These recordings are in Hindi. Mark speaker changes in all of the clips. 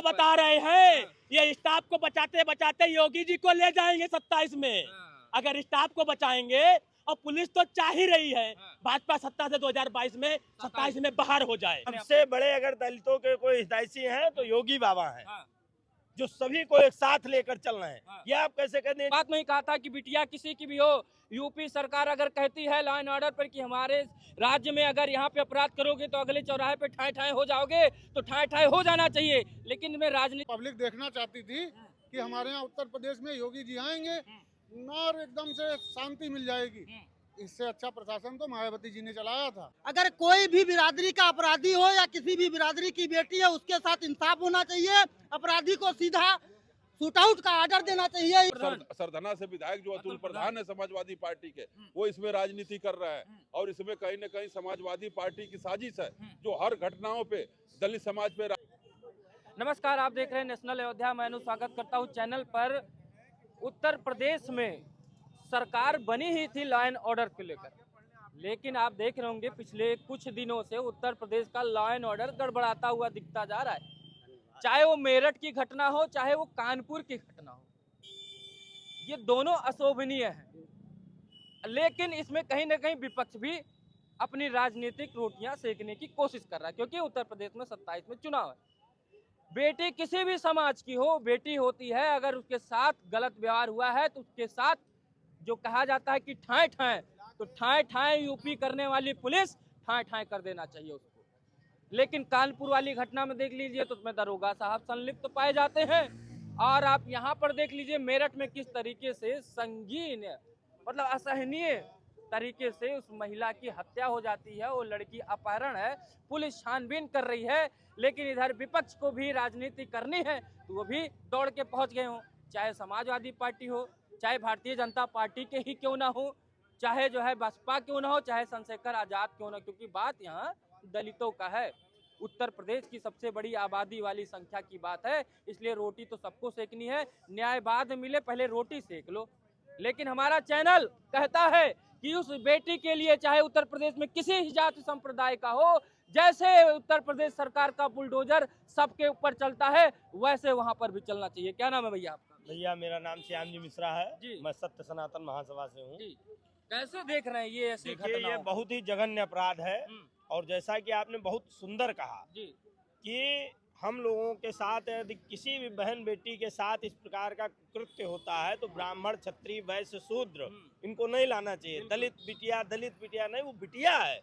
Speaker 1: को बता रहे हैं, ये स्टाफ को बचाते बचाते योगी जी को ले जाएंगे 27 में। अगर स्टाफ को बचाएंगे, और पुलिस तो चाह ही रही है भाजपा सत्ता से 2022 में 27 में बाहर हो जाए।
Speaker 2: सबसे बड़े अगर दलितों के कोई हितैषी हैं तो योगी बाबा हैं, जो सभी को एक साथ लेकर चल रहे हैं। ये आप कैसे कहते हैं?
Speaker 3: बात में ही कहा था कि बिटिया किसी की भी हो, यूपी सरकार अगर कहती है लॉ एंड ऑर्डर पर कि हमारे राज्य में अगर यहाँ पे अपराध करोगे तो अगले चौराहे पे ठाए ठाए हो जाओगे, तो ठाए ठाए हो जाना चाहिए। लेकिन मैं राजनीति
Speaker 4: पब्लिक देखना चाहती थी कि हमारे यहाँ उत्तर प्रदेश में योगी जी आएंगे और एकदम से शांति मिल जाएगी। इससे अच्छा प्रशासन तो मायावती जी ने चलाया था।
Speaker 5: अगर कोई भी बिरादरी का अपराधी हो या किसी भी बिरादरी की बेटी है, उसके साथ इंसाफ होना चाहिए। अपराधी को सीधा शूट आउट का ऑर्डर देना चाहिए।
Speaker 6: सरधना से विधायक जो अतुल प्रधान है समाजवादी पार्टी के, वो इसमें राजनीति कर रहा है और इसमें कहीं न कहीं समाजवादी पार्टी की साजिश है जो हर घटनाओं पे दलित समाज पे।
Speaker 3: नमस्कार, आप देख रहे हैं नेशनल अयोध्या। मैं स्वागत करता हूं चैनल पर। उत्तर प्रदेश में सरकार बनी ही थी लॉ एंड ऑर्डर को लेकर, लेकिन आप देख रहे होंगे पिछले कुछ दिनों से उत्तर प्रदेश का लॉ एंड ऑर्डर गड़बड़ाता हुआ दिखता जा रहा है। चाहे वो मेरठ की घटना हो, चाहे वो कानपुर की घटना हो, ये दोनों अशोभनीय है। लेकिन इसमें कहीं ना कहीं विपक्ष भी अपनी राजनीतिक रोटियां सेकने की कोशिश कर रहा है, क्योंकि उत्तर प्रदेश में 27 में चुनाव है। बेटी किसी भी समाज की हो, बेटी होती है, अगर उसके साथ गलत व्यवहार हुआ है तो उसके साथ जो कहा जाता है कि ठाए ठाए, तो ठाए ठाए यूपी करने वाली पुलिस ठाए ठाए कर देना चाहिए उसको। लेकिन कानपुर वाली घटना में देख लीजिए तो उसमें दरोगा साहब संलिप्त तो पाए जाते हैं, और आप यहाँ पर देख लीजिए मेरठ में किस तरीके से संगीन मतलब असहनीय तरीके से उस महिला की हत्या हो जाती है। वो लड़की अपहरण है, पुलिस छानबीन कर रही है, लेकिन इधर विपक्ष को भी राजनीति करनी है तो वो भी दौड़ के पहुंच गए हों। चाहे समाजवादी पार्टी हो, चाहे भारतीय जनता पार्टी के ही क्यों ना हो, चाहे जो है बसपा क्यों ना हो, चाहे चंद्रशेखर आजाद क्यों ना, क्योंकि बात यहाँ दलितों का है। उत्तर प्रदेश की सबसे बड़ी आबादी वाली संख्या की बात है, इसलिए रोटी तो सबको सेकनी है। न्याय बाद मिले, पहले रोटी सेक लो। लेकिन हमारा चैनल कहता है कि उस बेटी के लिए, चाहे उत्तर प्रदेश में किसी ही जाति संप्रदाय का हो, जैसे उत्तर प्रदेश सरकार का बुलडोजर सबके ऊपर चलता है, वैसे वहां पर भी चलना चाहिए। क्या नाम है भैया आपका?
Speaker 2: भैया मेरा नाम श्याम जी मिश्रा है
Speaker 3: जी।
Speaker 2: मैं सत्य सनातन महासभा से हूँ।
Speaker 3: कैसे देख रहे हैं ये ऐसी घटना?
Speaker 2: ये बहुत ही जघन्य अपराध है, और जैसा कि आपने बहुत सुंदर कहा
Speaker 3: जी
Speaker 2: कि हम लोगों के साथ यदि किसी भी बहन बेटी के साथ इस प्रकार का कृत्य होता है तो ब्राह्मण, क्षत्रिय, वैश्य, शूद्र इनको नहीं लाना चाहिए। दलित बिटिया नहीं, वो बिटिया है,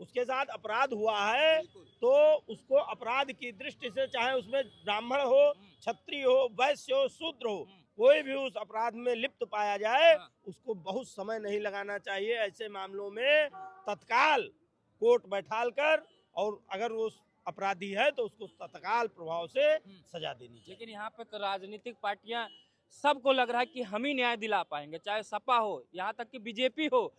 Speaker 2: उसके साथ अपराध हुआ है तो उसको अपराध की दृष्टि से, चाहे उसमें ब्राह्मण हो, क्षत्रिय हो, वैश्य हो, शूद्र हो, कोई भी उस अपराध में लिप्त पाया जाए उसको बहुत समय नहीं लगाना चाहिए। ऐसे मामलों में तत्काल कोर्ट बैठाल कर, और अगर वो अपराधी है तो उसको तत्काल प्रभाव से सजा देनी चाहिए।
Speaker 3: लेकिन यहाँ पे तो राजनीतिक पार्टियां, सबको लग रहा है कि हम ही न्याय दिला पाएंगे, चाहे सपा हो, यहाँ तक कि बीजेपी हो।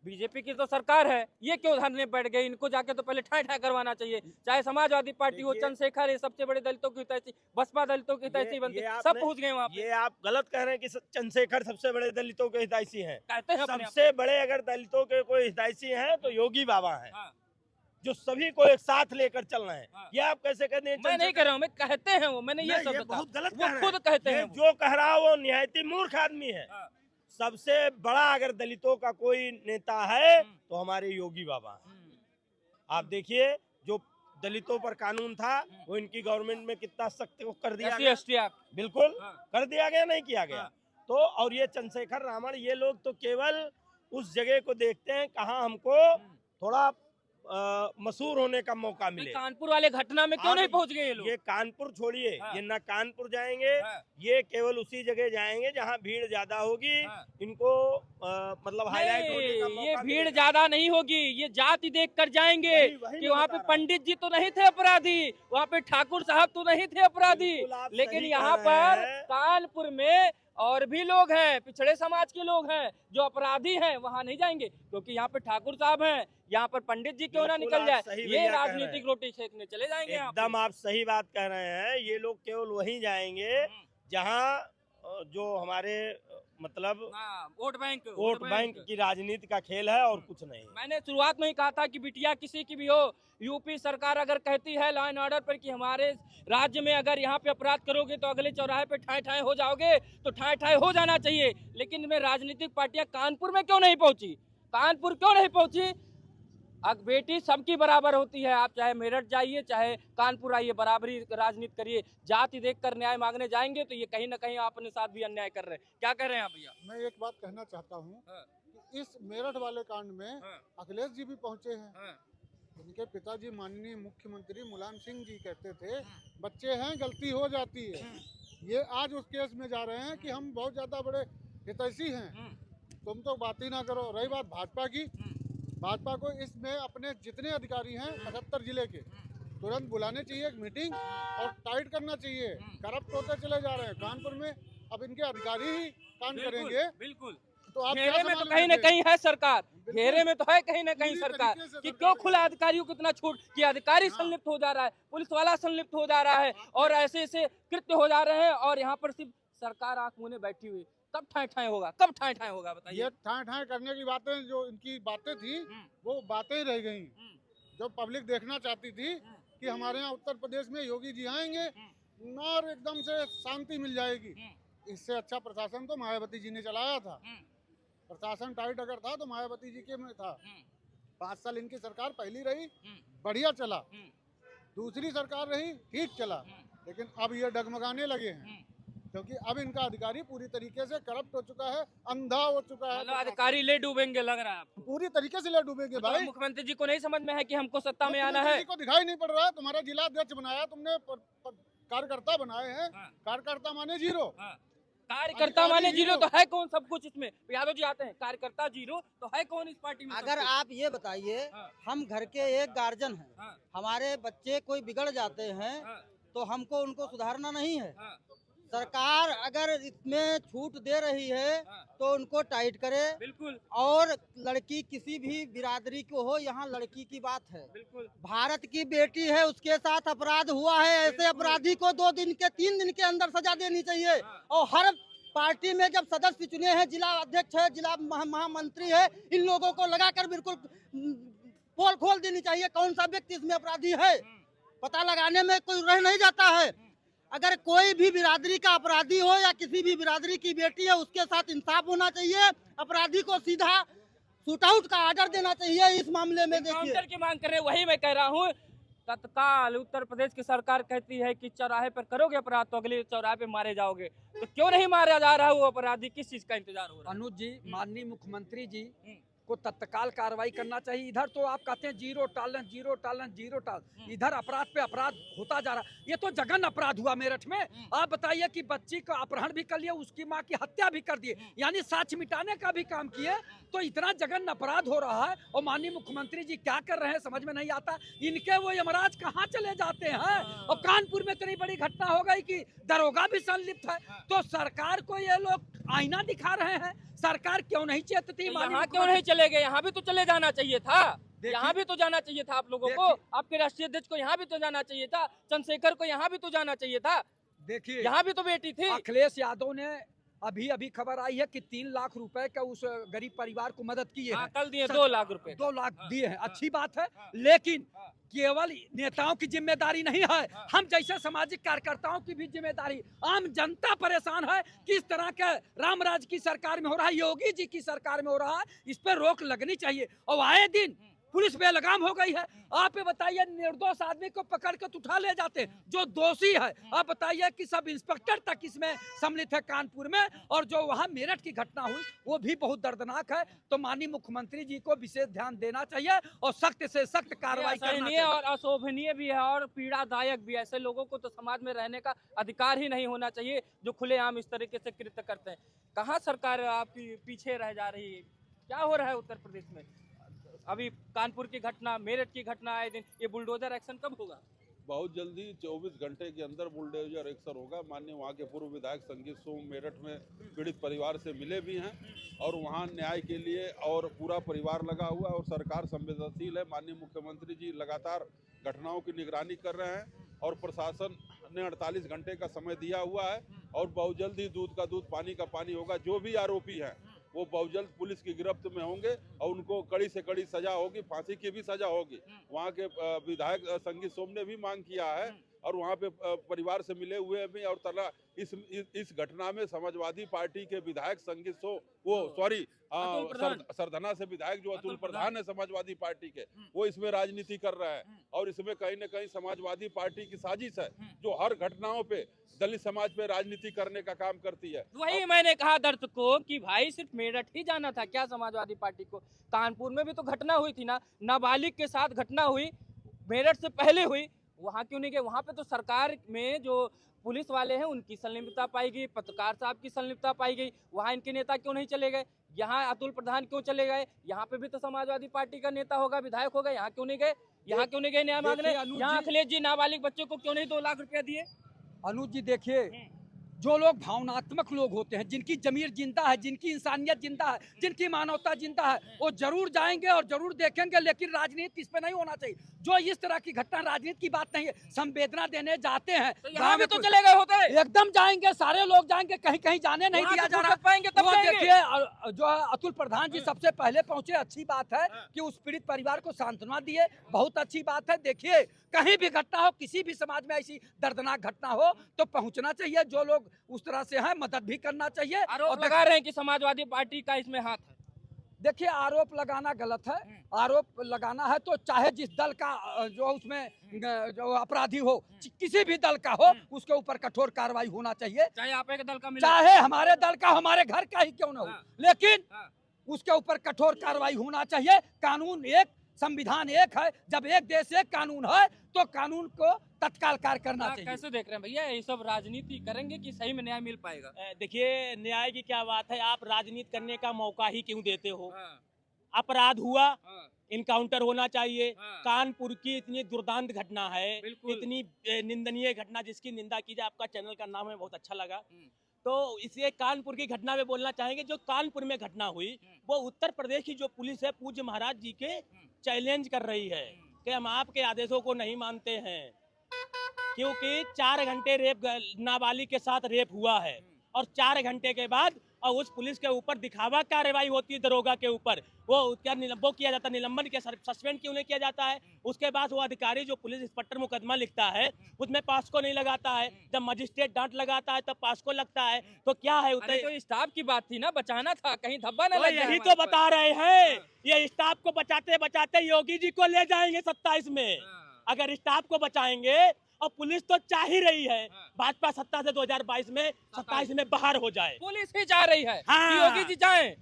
Speaker 3: बीजेपी की तो सरकार है, ये क्यों धरने बैठ गए? इनको जाके तो पहले ठाए ठाए करवाना चाहिए। चाहे समाजवादी पार्टी हो, चंद्रशेखर है, सबसे बड़े दलितों की हितैषी, बसपा दलितों की हितैषी बनती, सब पहुंच गए वहाँ पे।
Speaker 2: ये आप गलत कह रहे हैं कि चंद्रशेखर सबसे बड़े दलितों के हितैषी हैं।
Speaker 3: कहते हैं
Speaker 2: सबसे बड़े अगर दलितों के कोई हितैषी हैं तो योगी बाबा हैं, जो सभी को एक साथ लेकर चल रहे हैं। ये आप कैसे कहते हैं?
Speaker 3: मैं नहीं कह रहा हूँ, मैं कहते हैं वो, मैंने ये शब्द
Speaker 2: बहुत गलत
Speaker 3: वो खुद कहते हैं।
Speaker 2: जो कह रहा है वो निहायती मूर्ख आदमी है। सबसे बड़ा अगर दलितों का कोई नेता है तो हमारे योगी बाबा हैं। आप देखिए जो दलितों पर कानून था वो इनकी गवर्नमेंट में कितना सख्त कर दिया गया। बिल्कुल कर दिया गया, नहीं किया गया। तो और ये चंद्रशेखर रावण, ये लोग तो केवल उस जगह को देखते हैं कहाँ हमको थोड़ा मशहूर होने का मौका मिले।
Speaker 3: कानपुर वाले घटना में क्यों नहीं पहुंच गए ये लोग?
Speaker 2: ये कानपुर छोड़िए, ये ना कानपुर जाएंगे, ये केवल उसी जगह जाएंगे जहां भीड़ ज्यादा होगी। इनको मतलब हाईलाइट होने का मौका
Speaker 3: ये भीड़ ज्यादा नहीं होगी, ये जाति देख कर जाएंगे कि वहाँ पे पंडित जी तो नहीं थे अपराधी, वहाँ पे ठाकुर साहब तो नहीं थे अपराधी। लेकिन यहाँ पर कानपुर में और भी लोग हैं, पिछड़े समाज के लोग हैं जो अपराधी हैं, वहाँ नहीं जाएंगे क्योंकि यहाँ पे ठाकुर साहब हैं, यहाँ पर पंडित जी क्यों ना निकल जाए, ये राजनीतिक रोटी सेकने चले जाएंगे।
Speaker 2: एकदम आप सही बात कह रहे हैं। ये लोग केवल वहीं जाएंगे जहाँ जो हमारे मतलब
Speaker 3: वोट
Speaker 2: बैंक की राजनीति का खेल है और कुछ नहीं।
Speaker 3: मैंने शुरुआत में ही कहा था कि बिटिया किसी की भी हो, यूपी सरकार अगर कहती है लॉ एंड ऑर्डर पर कि हमारे राज्य में अगर यहाँ पे अपराध करोगे तो अगले चौराहे पे ठाए ठाए हो जाओगे, तो ठाए ठाए हो जाना चाहिए। लेकिन इनमें राजनीतिक पार्टियां कानपुर में क्यों नहीं पहुंची? कानपुर क्यों नहीं पहुंची? अब बेटी सबकी बराबर होती है, आप चाहे मेरठ जाइए चाहे कानपुर आइए, बराबरी राजनीति करिए। जाति देखकर न्याय मांगने जाएंगे तो ये कहीं ना कहीं अपने साथ भी अन्याय कर रहे हैं। क्या कह रहे हैं आप भैया?
Speaker 4: मैं एक बात कहना चाहता हूँ कि इस मेरठ वाले कांड में अखिलेश जी भी पहुंचे हैं। उनके पिताजी माननीय मुख्यमंत्री मुलायम सिंह जी कहते थे बच्चे हैं गलती हो जाती है। ये आज उस केस में जा रहे हैं कि हम बहुत ज्यादा बड़े हितैषी हैं, तुम तो बात ही ना करो। रही बात भाजपा की, भाजपा को इसमें अपने जितने अधिकारी हैं 75 जिले के तुरंत बुलाने चाहिए, एक मीटिंग और टाइट करना चाहिए। करप्ट होते चले जा रहे हैं कानपुर में, अब इनके अधिकारी ही कांड करेंगे।
Speaker 3: बिल्कुल
Speaker 4: तो आप
Speaker 3: घेरे में तो कहीं ना कहीं है सरकार, घेरे में तो है कहीं ना कहीं
Speaker 4: पूरी
Speaker 3: सरकार
Speaker 4: तरीके से
Speaker 3: कि
Speaker 4: सरकार
Speaker 3: क्यों
Speaker 4: है।
Speaker 3: खुला अधिकारियों को इतना छूट कि अधिकारी संलिप्त हो जा रहा है, पुलिस वाला संलिप्त हो जा रहा है और ऐसे ऐसे कृत्य हो जा रहे हैं और यहाँ पर सिर्फ सरकार आंख मुने बैठी हुई। कब ठाए ठाए होगा, कब ठाए ठाए होगा बताइए?
Speaker 4: ये ठाए ठाए करने की बातें, जो इनकी बातें थी वो बातें ही रह गई। जो पब्लिक देखना चाहती थी कि हमारे यहाँ उत्तर प्रदेश में योगी जी आएंगे और एकदम से शांति मिल जाएगी। इससे अच्छा प्रशासन तो मायावती जी ने चलाया था। प्रशासन टाइट अगर था तो मायावती जी के में था। 5 साल इनकी सरकार पहली रही, बढ़िया चला। दूसरी सरकार रही, ठीक चला। लेकिन अब ये डगमगाने लगे हैं क्योंकि अब इनका अधिकारी पूरी तरीके से करप्ट हो चुका है, अंधा हो चुका है।
Speaker 3: मतलब अधिकारी ले डूबेंगे लग रहा है आपको?
Speaker 4: पूरी तरीके से ले डूबेंगे भाई।
Speaker 3: मुख्यमंत्री जी को नहीं समझ में है कि हमको सत्ता में आना है?
Speaker 4: को दिखाई नहीं पड़ रहा है। तुम्हारा जिला अध्यक्ष बनाया तुमने, कार्यकर्ता बनाए हैं। कार्यकर्ता माने जीरो।
Speaker 3: कार्यकर्ता माने जीरो तो है कौन सब कुछ इसमें? यादव जी आते हैं, कार्यकर्ता जीरो तो है कौन इस पार्टी में?
Speaker 5: अगर आप ये बताइए, हम घर के एक गार्जियन हैं, हमारे बच्चे कोई बिगड़ जाते हैं तो हमको उनको सुधारना नहीं है। सरकार अगर इसमें छूट दे रही है तो उनको टाइट करे।
Speaker 3: बिल्कुल।
Speaker 5: और लड़की किसी भी बिरादरी को हो, यहाँ लड़की की बात है।
Speaker 3: बिल्कुल।
Speaker 5: भारत की बेटी है, उसके साथ अपराध हुआ है, ऐसे अपराधी को 2 दिन के 3 दिन के अंदर सजा देनी चाहिए। और हर पार्टी में जब सदस्य चुने हैं, जिला अध्यक्ष है, जिला महामंत्री है, इन लोगों को लगाकर बिल्कुल पोल खोल देनी चाहिए कौन सा व्यक्ति इसमें अपराधी है। पता लगाने में कोई रह नहीं जाता है। अगर कोई भी बिरादरी का अपराधी हो या किसी भी बिरादरी की बेटी है, उसके साथ इंसाफ होना चाहिए। अपराधी को सीधा शूट आउट का ऑर्डर देना चाहिए इस मामले में। देखिए
Speaker 3: काउंटर की मांग कर रहे हैं, वही मैं कह रहा हूँ। तत्काल उत्तर प्रदेश की सरकार कहती है कि चौराहे पर करोगे अपराध तो अगले चौराहे पे मारे जाओगे, तो क्यों नहीं मारा जा रहा है वो अपराधी? किस चीज का इंतजार हो रहा है?
Speaker 7: अनुज जी, माननीय मुख्यमंत्री जी को तत्काल कार्रवाई करना चाहिए। इधर तो आप कहते हैं zero tolerance, zero tolerance, zero tolerance, इधर अपराध पे अपराध होता जा रहा। ये तो जघन अपराध हुआ मेरठ में। आप बताइए कि बच्ची का अपहरण भी कर लिया, उसकी माँ की हत्या भी कर दिए, यानी साक्ष्य मिटाने का भी काम किए। तो इतना जघन अपराध हो रहा है और माननीय मुख्यमंत्री जी क्या कर रहे हैं समझ में नहीं आता। इनके वो यमराज कहाँ चले जाते हैं। और कानपुर में इतनी बड़ी घटना हो गई कि दरोगा भी संलिप्त है। तो सरकार को ये लोग आईना दिखा रहे हैं। सरकार क्यों नहीं चेतती?
Speaker 3: यहाँ क्यों नहीं चले गए? यहाँ भी तो चले जाना चाहिए था। यहाँ भी तो जाना चाहिए था आप लोगों को। आपके राष्ट्रीय अध्यक्ष को यहाँ भी तो जाना चाहिए था। चंद्रशेखर को यहाँ भी तो जाना चाहिए था।
Speaker 7: देखिए
Speaker 3: यहाँ भी तो बेटी थी।
Speaker 7: अखिलेश यादव ने अभी खबर आई है कि 3 लाख रुपए का उस गरीब परिवार को मदद किए हैं।
Speaker 3: कल दिए 2 लाख रुपए।
Speaker 7: 2 लाख दिए हैं, अच्छी बात है। लेकिन केवल नेताओं की जिम्मेदारी नहीं है, हम जैसे सामाजिक कार्यकर्ताओं की भी जिम्मेदारी। आम जनता परेशान है। किस तरह के रामराज की सरकार में हो रहा है, योगी जी की सरकार में हो रहा है, इस पर रोक लगनी चाहिए। और आए दिन पुलिस बेलगाम हो गई है। आप ये बताइए, निर्दोष आदमी को पकड़ कर उठा ले जाते हैं जो दोषी है। आप बताइए कि सब इंस्पेक्टर तक इसमें सम्मिलित है कानपुर में। और जो वहाँ मेरठ की घटना हुई वो भी बहुत दर्दनाक है। तो माननीय मुख्यमंत्री जी को विशेष ध्यान देना चाहिए और सख्त से सख्त कार्रवाई करना चाहिए।
Speaker 3: और अशोभनीय भी है और पीड़ादायक भी। ऐसे लोगों को तो समाज में रहने का अधिकार ही नहीं होना चाहिए जो खुलेआम इस तरीके से कृत्य करते हैं। कहाँ सरकार आपकी पीछे रह जा रही है? क्या हो रहा है उत्तर प्रदेश में? अभी कानपुर की घटना, मेरठ की घटना आए दिन, ये बुलडोजर एक्शन कब होगा?
Speaker 6: बहुत जल्दी 24 घंटे के अंदर बुलडोजर एक्शन होगा। माननीय वहाँ के पूर्व विधायक संगीत सोम मेरठ में पीड़ित परिवार से मिले भी हैं और वहाँ न्याय के लिए और पूरा परिवार लगा हुआ है और सरकार संवेदनशील है। माननीय मुख्यमंत्री जी लगातार घटनाओं की निगरानी कर रहे हैं और प्रशासन ने 48 घंटे का समय दिया हुआ है और बहुत जल्द ही दूध का दूध पानी का पानी होगा। जो भी आरोपी हैं वो बहुत जल्द पुलिस की गिरफ्त में होंगे और उनको कड़ी से कड़ी सजा होगी, फांसी की भी सजा होगी। वहाँ के विधायक संगीत सोम ने भी मांग किया है और वहाँ पे परिवार से मिले हुए भी। और तला इस घटना में समाजवादी पार्टी के विधायक संगीत सोम सरधना से विधायक जो अतुल प्रधान है समाजवादी पार्टी के, वो इसमें राजनीति कर रहे हैं और इसमें कहीं न कहीं समाजवादी पार्टी की साजिश है जो हर घटनाओं पे दलित समाज पे राजनीति करने का काम करती है।
Speaker 3: वही मैंने कहा दर्शकों कि भाई सिर्फ मेरठ ही जाना था क्या समाजवादी पार्टी को? कानपुर में भी तो घटना हुई थी ना, नाबालिग के साथ घटना हुई, मेरठ से पहले हुई, वहाँ क्यों नहीं गए? वहाँ पे तो सरकार में जो पुलिस वाले हैं उनकी संलिप्तता पाई गई, पत्रकार साहब की संलिप्तता पाई गई, वहाँ इनके नेता क्यों नहीं चले गए? यहाँ अतुल प्रधान क्यों चले गए? यहाँ पे भी तो समाजवादी पार्टी का नेता होगा, विधायक होगा, यहाँ क्यों नहीं गए? यहाँ क्यों नहीं गए न्याय मांगने? यहाँ अखिलेश जी नाबालिग बच्चों को क्यों नहीं 2 लाख रुपया दिए?
Speaker 7: अनुज जी देखिए, जो लोग भावनात्मक लोग होते हैं, जिनकी जमीर जिंदा है, जिनकी इंसानियत जिंदा है, जिनकी मानवता जिंदा है, वो जरूर जाएंगे और जरूर देखेंगे। लेकिन राजनीति इस पे नहीं होना चाहिए। जो इस तरह की घटना, राजनीति की बात नहीं है, संवेदना देने जाते हैं
Speaker 3: तो यहाँ भी तो चले गए होते,
Speaker 7: एकदम जाएंगे, सारे लोग जाएंगे, कहीं कहीं जाने नहीं दिया जा रहा।
Speaker 3: पाएंगे तब
Speaker 7: देखिए जो है अतुल प्रधान जी सबसे पहले पहुंचे, अच्छी बात है कि उस पीड़ित परिवार को सांत्वना दिए, बहुत अच्छी बात है। देखिए कहीं भी घटना हो, किसी भी समाज में ऐसी दर्दनाक घटना हो तो पहुंचना चाहिए। जो लोग उस तरह से हैं मदद भी करना चाहिए।
Speaker 3: आरोप लगा रहे हैं कि समाजवादी पार्टी का इसमें हाथ है।
Speaker 7: देखिए आरोप लगाना गलत है। आरोप लगाना है तो चाहे जिस दल का जो उसमें जो अपराधी हो, किसी भी दल का हो, उसके ऊपर कठोर कार्रवाई होना चाहिए।
Speaker 3: चाहे आप एक दल का मिले,
Speaker 7: चाहे हमारे दल का, हमारे घर का ही क्यों न हो, लेकिन उसके ऊपर कठोर कार्रवाई होना चाहिए। कानून एक, संविधान एक है। जब एक देश एक कानून है तो कानून को तत्काल कार्य करना चाहिए।
Speaker 3: कैसे देख रहे हैं भैया, ये सब राजनीति करेंगे कि सही में न्याय मिल पाएगा?
Speaker 1: देखिए न्याय की क्या बात है, आप राजनीति करने का मौका ही क्यों देते हो? अपराध हुआ, इनकाउंटर होना चाहिए। कानपुर की इतनी दुर्दांत घटना है, इतनी निंदनीय घटना जिसकी निंदा की जाए। आपका चैनल का नाम है, बहुत अच्छा लगा। तो इसे कानपुर की घटना में बोलना चाहेंगे। जो कानपुर में घटना हुई वो उत्तर प्रदेश की जो पुलिस है पूज्य महाराज जी के चैलेंज कर रही है कि हम आपके आदेशों को नहीं मानते हैं, क्योंकि 4 घंटे रेप, नाबालिग के साथ रेप हुआ है और 4 घंटे के बाद और उस पुलिस के ऊपर दिखावा कार्रवाई होती है, दरोगा के ऊपर वो किया जाता है, निलंबन किया, सस्पेंड क्यों नहीं किया जाता है? उसके बाद वो अधिकारी जो पुलिस इंस्पेक्टर मुकदमा लिखता है उसमें पास्को नहीं लगाता है। जब मजिस्ट्रेट डांट लगाता है तब पास्को लगता है। तो क्या है?
Speaker 3: अरे तो स्टाफ की बात थी ना, बचाना था, कहीं धब्बा न लग जाए।
Speaker 1: यही तो बता रहे हैं, ये स्टाफ को बचाते बचाते योगी जी को ले जाएंगे 27 में। अगर स्टाफ को बचाएंगे, और पुलिस तो चाह ही रही है भाजपा सत्ता से 2022 में 27 में बाहर हो जाए।
Speaker 3: पुलिस ही चाह रही है
Speaker 1: हाँ,
Speaker 3: योगी जी जाएं।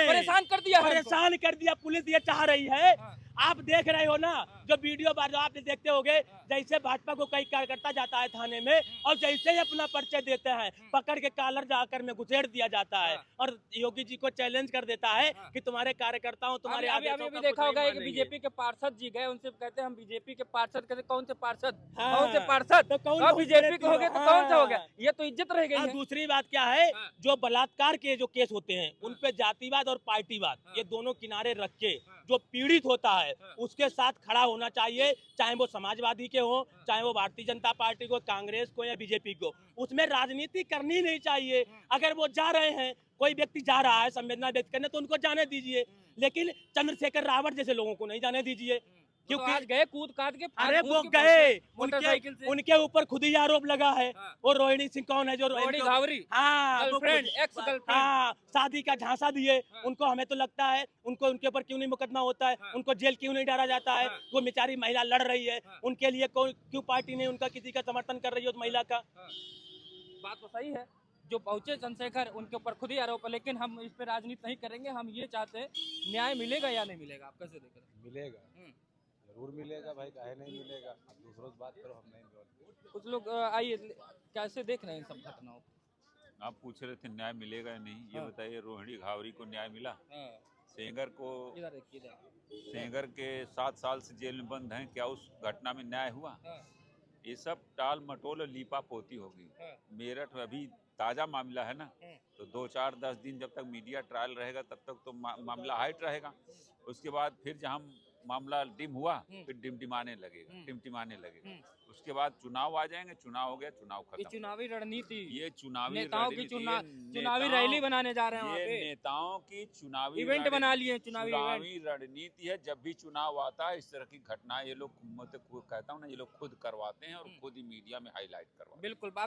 Speaker 3: परेशान कर दिया पुलिस, ये चाह रही है। आप देख रहे हो ना जो वीडियो जो आप देखते होगे, जैसे भाजपा को कई कार्यकर्ता जाता है थाने में और जैसे ही अपना परिचय देते हैं पकड़ के कॉलर जाकर में घुसेड़ दिया जाता है और योगी जी को चैलेंज कर देता है कि तुम्हारे कार्यकर्ताओं, तुम्हारे अभी भी देखा होगा कि बीजेपी के पार्षद जी गए, उनसे कहते हैं हम बीजेपी के पार्षद, कहते कौन से पार्षद? कौन से पार्षद?
Speaker 1: तो कौन
Speaker 3: बीजेपी के हो गए तो कौन सा हो गया? ये तो इज्जत रह गई।
Speaker 1: दूसरी बात क्या है, जो बलात्कार के जो केस होते हैं उन पे जातिवाद और पार्टीवाद ये दोनों किनारे रख के जो पीड़ित होता है उसके साथ खड़ा होना चाहिए, चाहे वो समाजवादी के हो, चाहे वो भारतीय जनता पार्टी को, कांग्रेस को या बीजेपी को। उसमें राजनीति करनी नहीं चाहिए। अगर वो जा रहे हैं, कोई व्यक्ति जा रहा है संवेदना व्यक्त करने तो उनको जाने दीजिए, लेकिन चंद्रशेखर रावत जैसे लोगों को नहीं जाने दीजिए। क्योंकि
Speaker 3: आज गए कूद काट के,
Speaker 1: अरे वो गए, उनके ऊपर खुद ही आरोप लगा है। वो रोहिणी सिंह कौन है जो
Speaker 3: रोहिणी घावरी,
Speaker 1: शादी का झांसा दिए उनको। हमें तो लगता है उनको, उनके ऊपर क्यों नहीं मुकदमा होता है, उनको जेल क्यों नहीं डाला जाता है? वो बेचारी महिला लड़ रही है, उनके लिए क्यों पार्टी नहीं उनका किसी का समर्थन कर रही है उस महिला का?
Speaker 3: बात तो सही है। जो पहुंचे चंद्रशेखर, उनके ऊपर खुद ही आरोप है, लेकिन हम इस पे राजनीति नहीं करेंगे। हम ये चाहते हैं न्याय मिलेगा या नहीं मिलेगा, आप कैसे देख रहे हैं?
Speaker 8: मिलेगा, जरूर मिलेगा भाई, काहे नहीं मिलेगा। अब दूसरों से बात करो, हम नहीं बोलते।
Speaker 3: कुछ लोग आइए, कैसे देख रहे हैं इन सब घटनाओं को?
Speaker 9: आप पूछ रहे थे न्याय मिलेगा या नहीं, ये बताइए रोहिणी घावरी को न्याय मिला? सेंगर को, सेंगर के 7 साल से जेल में बंद हैं, क्या उस घटना में न्याय हुआ? ये सब टाल मटोल और लीपा पोती होगी। मेरठ में अभी ताज़ा मामला है ना, तो 2-4-10 दिन जब तक मीडिया ट्रायल रहेगा तब तक तो मामला हाइट रहेगा। उसके बाद फिर जहाँ मामला डिम हुआ फिर टिमटिमाने लगेगा। उसके बाद चुनाव आ जाएंगे, चुनाव हो गया, चुनाव
Speaker 3: ये
Speaker 9: खत्म।
Speaker 3: चुनावी रणनीति,
Speaker 9: ये चुनावी
Speaker 3: नेताओं की
Speaker 9: रणनीति,
Speaker 3: चुनावी रैली बनाने जा रहे हैं वहाँ
Speaker 9: ये
Speaker 3: पे,
Speaker 9: नेताओं की चुनावी
Speaker 3: इवेंट बना लिए, चुनावी इवेंट।
Speaker 9: चुनावी रणनीति है। जब भी चुनाव आता है इस तरह की घटना ये लोग, मैं तो कहता हूँ ना, ये लोग खुद करवाते हैं और खुद ही मीडिया में हाईलाइट करवाते हैं।
Speaker 3: बिल्कुल बात